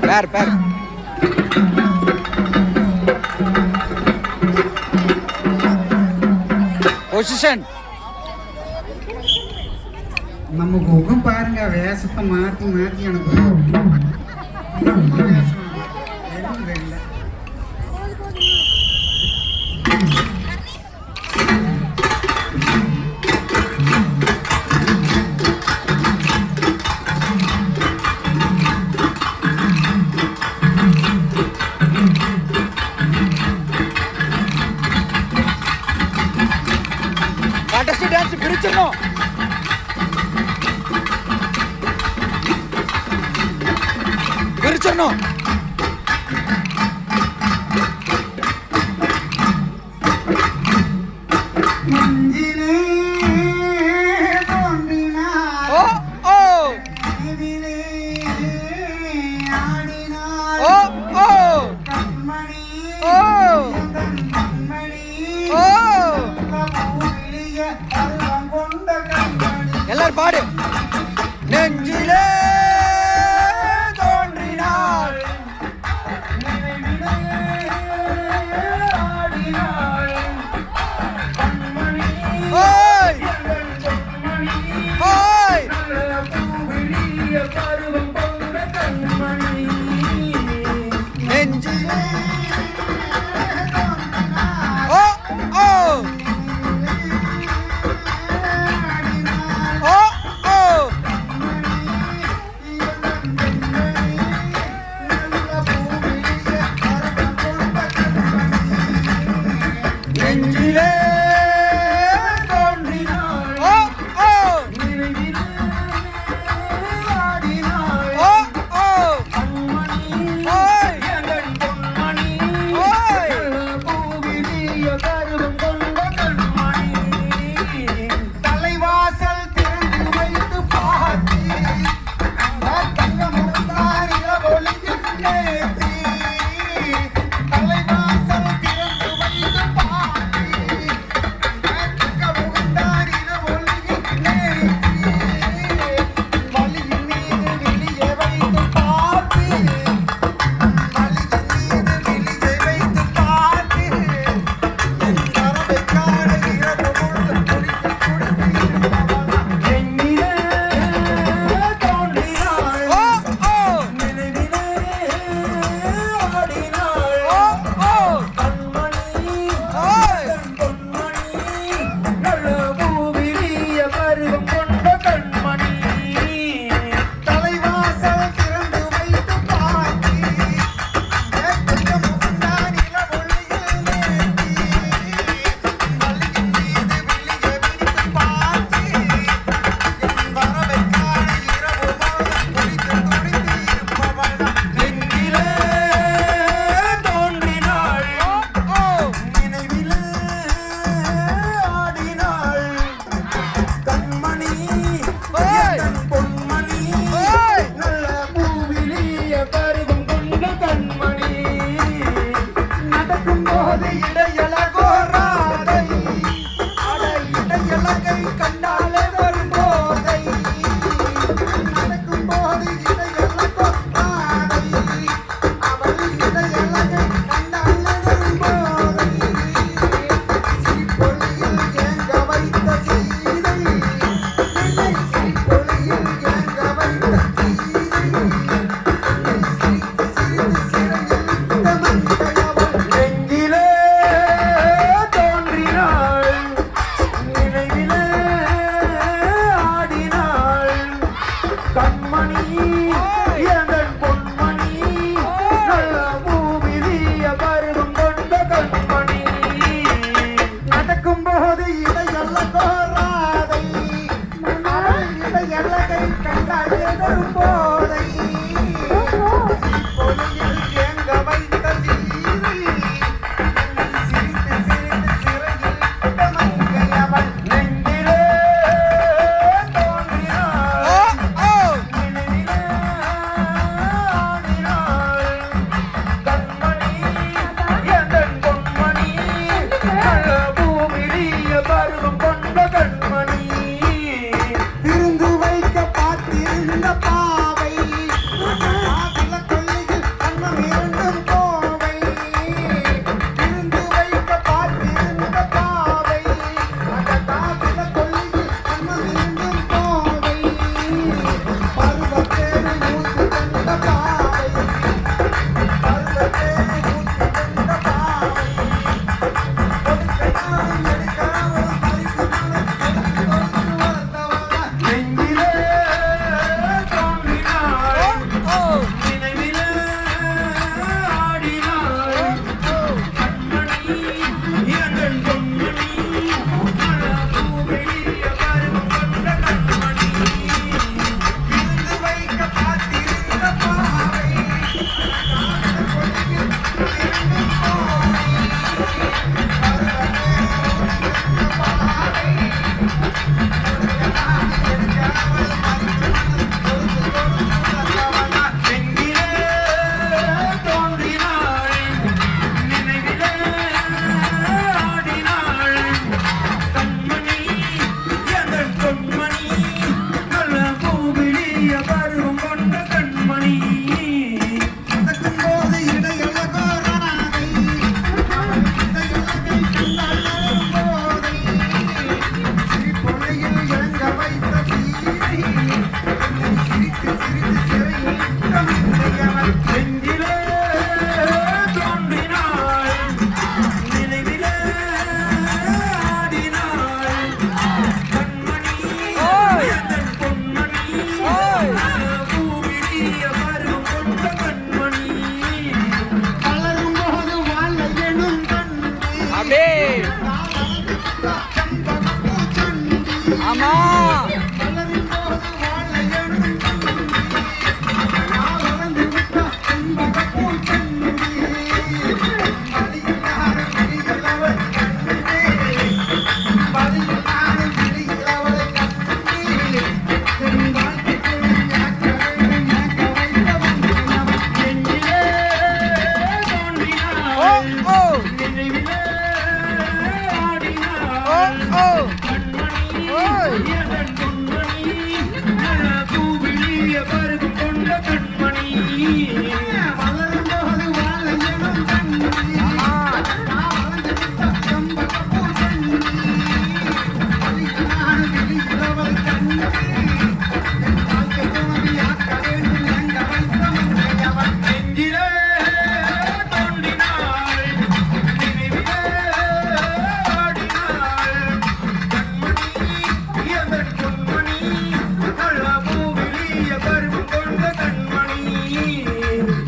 பேர் பேர் பொசிஷன். நம்ம முகம் பாருங்க, வேஷத்தை மாற்றி மாற்றி அனுப்புறோம். கடைசி டான்ஸ் பிரிச்சிடணும். பிரிச்சிடணும். எல்லாரும் பாடு. நெஞ்சிலே தோன்றினாள் வளரும் போது வாழ எனும் கண்மணி நான் வளர்ந்து விட்ட செம்பகப்பூ கண்மணி நான் வெளியிலவள் கண்மணி என் வாழ்க்கை துணைவியாக்க வேண்டும் எங்க வைத்த முன்னே அவள் நெஞ்சிலே தோன்றினாள் நினைவிலே ஆடினாள் கண்மணி எதன் பொன்மணி நல்ல பூவிலிய பருவம் கொண்ட கண்மணி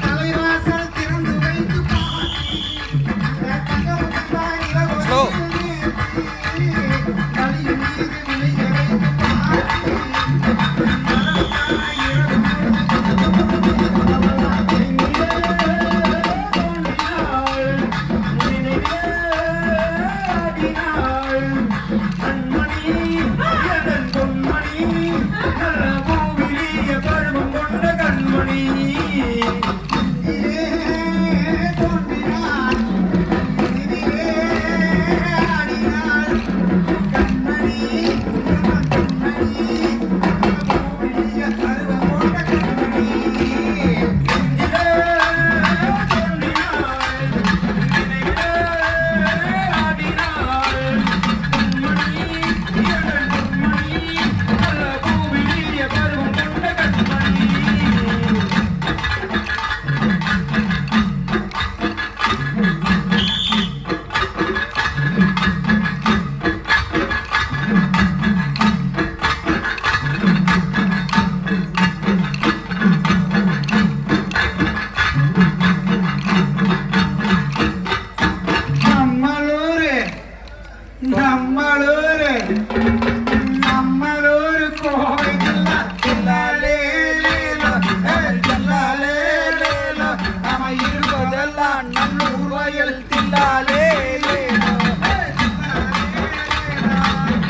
தலைவாசல் திறந்து வைத்து Slow. நம்மளூரு கோவையில் நம்ம இருப்பதெல்லாம் நல்லூர் வயல் தில்லாலே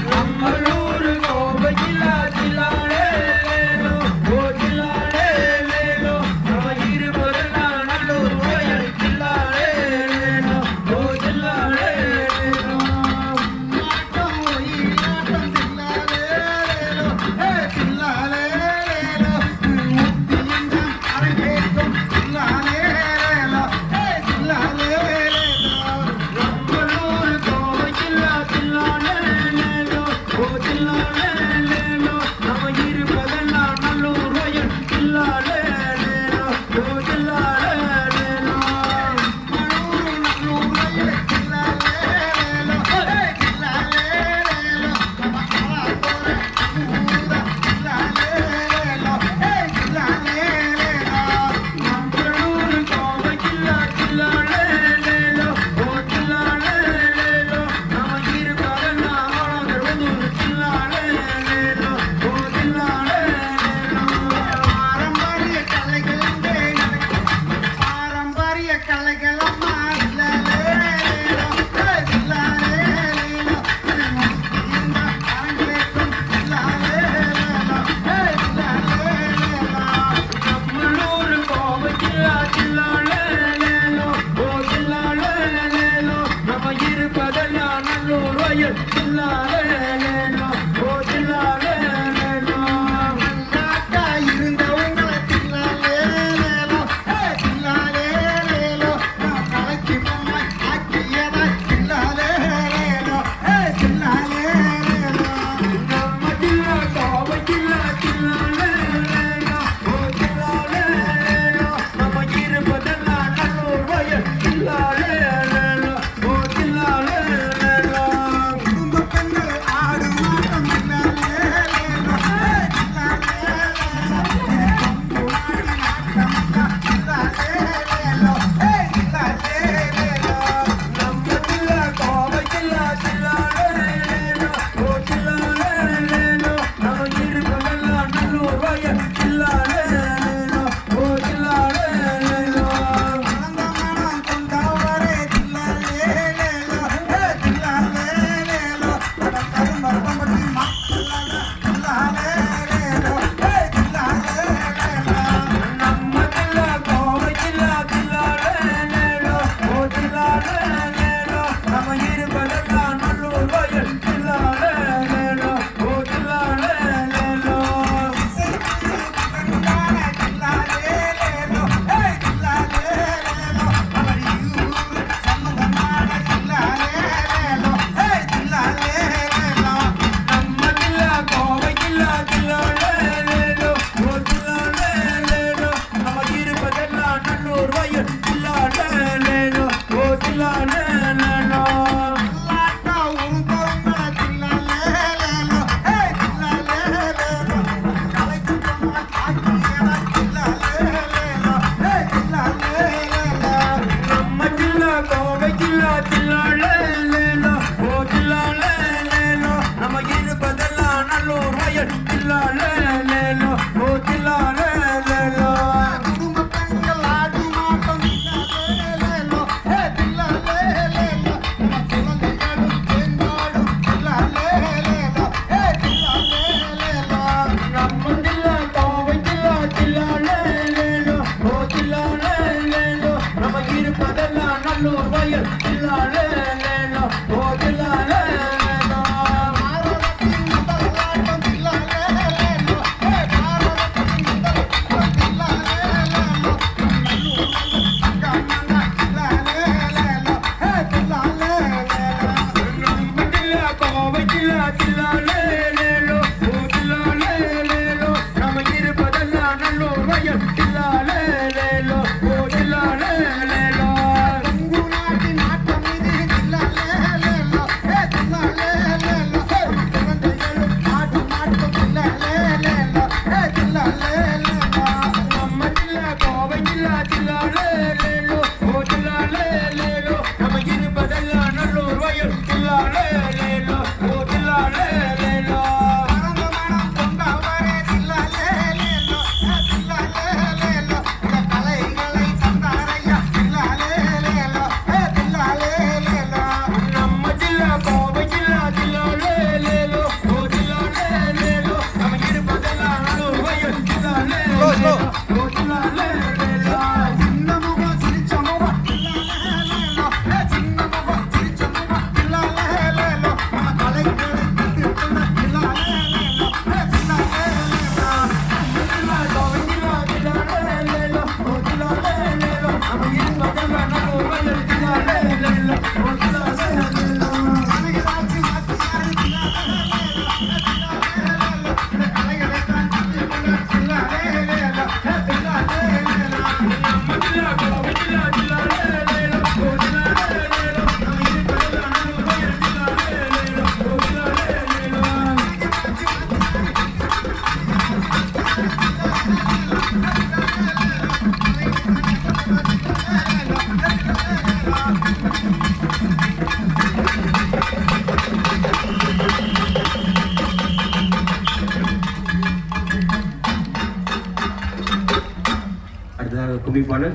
நம்மளூர் கோவையில் தில்லாலே ஓ தில்லாலே நம்ம இருப்பதெல்லாம் நல்லூர் வயல் தில்லாலே ஓ தில்லாலே நம்மளூர் கோவையில் தில்லாலே ஓ தில்லாலே நம்ம இருப்பதெல்லாம் நல்லூர் வயல் தில்லாலே ஓ தில்லாலே நம்மளூர் கோவையில் தில்லாலே ஓ தில்லாலே நம்ம இருப்பதெல்லாம் ஆனந்தர் தில்லாலே ஓ தில்லாலே பாரம்பரிய கலைகளம்மா நம்மளூர் கோவையில் தில்லாலே ஓ தில்லாலே நம்ம இருப்பதெல்லாம் நல்லூர் வயல் தில்லாலே ஓ தில்லாலே இருந்தவங்களை தில்லாலேலோ கலைக்கு பொம்மை ஆக்கியதை தில்லாலேலோ நம்ம தில்லா கோவையில் தில்லாலே ஓ தில்லாலே நம்ம இருப்பதெல்லாம் நல்லூர் வயல் தில்லாலே ஓ தில்லாலே குடும்ப பெண்கள் தில்லாலே லேலோ ஓ தில்லாலே லேலோ நம்ம இருப்பதெல்லாம் நல்லூர் வயல் தில்லாலே லேலோ ஓ தில்லாலே லேலோ குடும்ப பெண்கள் ஆடும் ஆட்டம் தில்லாலேலேலோ, ஹே தில்லாலேலேலோ. நம்ம குழந்தைகளும் சேர்ந்தாடும் தில்லாலேலேலோ, ஹே தில்லாலேலேலோ. நம்ம தில்லா கோவை தில்லா தில்லாலே லேலோ ஓ தில்லாலே லேலோ நம்ம இருப்பதெல்லாம் நல்லூர் வயல் தில்லாலே லேலோ ஓ தில்லாலே லேலோ பாரதத்தின் முதல் ஆட்டம் தில்லாலேலேலோ, ஹே பாரதத்தின் முதல் ஆட்டம் தில்லாலேலேலோ. நல்லூர் அங்காமங்க தில்லாலேலேலோ, ஹே தில்லாலேலேலோ. நம்ம தில்லா கோவை தில்லா தில்லாலே லேலோ ஓ தில்லாலே லேலோ நம்ம இருப்பதெல்லாம் நல்லூர் வயல் தில்லாலே லேலோ ஓ தில்லாலே லேலோ கொங்கு நாட்டின் ஆட்டம் இது தில்லாலேலேலோ, ஹே தில்லாலேலேலோ. குழந்தைகளும் ஆடும் ஆட்டம் தில்லாலேலேலோ, ஹே தில்லாலேலேலோ. நம்ம தில்லா கோவை தில்லா தில்லாலே லேலோ ஓ தில்லாலே லேலோ நம்ம இருப்பதெல்லாம் நல்லூர் வயல் தில்லாலே லேலோ ஓ தில்லாலே லேலோ பரந்த மனம் கொண்டவரே தில்லாலேலேலோ, ஹே தில்லாலேலேலோ. இந்த கலைகளை தந்தாரையா தில்லாலேலேலோ, ஹே தில்லாலேலேலோ. நம்ம தில்லா கோவை தில்லா தில்லாலே லேலோ ஓ தில்லாலே லேலோ நம்ம இருப்பதெல்லாம் நல்லூர் வயல் தில்லாலே லேலோ ஓ தில்லாலே லேலோ சின்ன முகம் சிரிச்ச முகம் தில்லாலேலேலோ, ஹே சின்ன முகம் சிரிச்ச முகம் தில்லாலேலேலோ. நம்ம கலைகளை தந்திருக்கிற தில்லாலேலேலோ, ஹே தில்லாலேலேலோ. தில்லா கோவை தில்லா தில்லாலே லேலோ ஓ தில்லாலே லேலோ நம்ம இருப்பதெல்லாம் நல்லூர் வயல் தில்லாலே லேலோ ஓ தில்லாலே லேலோ கலைகளாட்சி மாற்றியாரு தில்லாலேலேலோ, ஹே தில்லாலேலேலோ. இந்த கலைகளை தான் தந்திருக்கிற தில்லாலேலேலோ, ஹே தில்லாலேலேலோ. நம்ம தில்லா கோவை தில்லா தில்லாலே லேலோ ஓ தில்லாலே லேலோ நம்ம இருப்பதெல்லாம் நல்லூர் வயல் தில்லாலே லேலோ ஓ தில்லாலே லேலோ அடுத்ததாக குவிப்பாளர்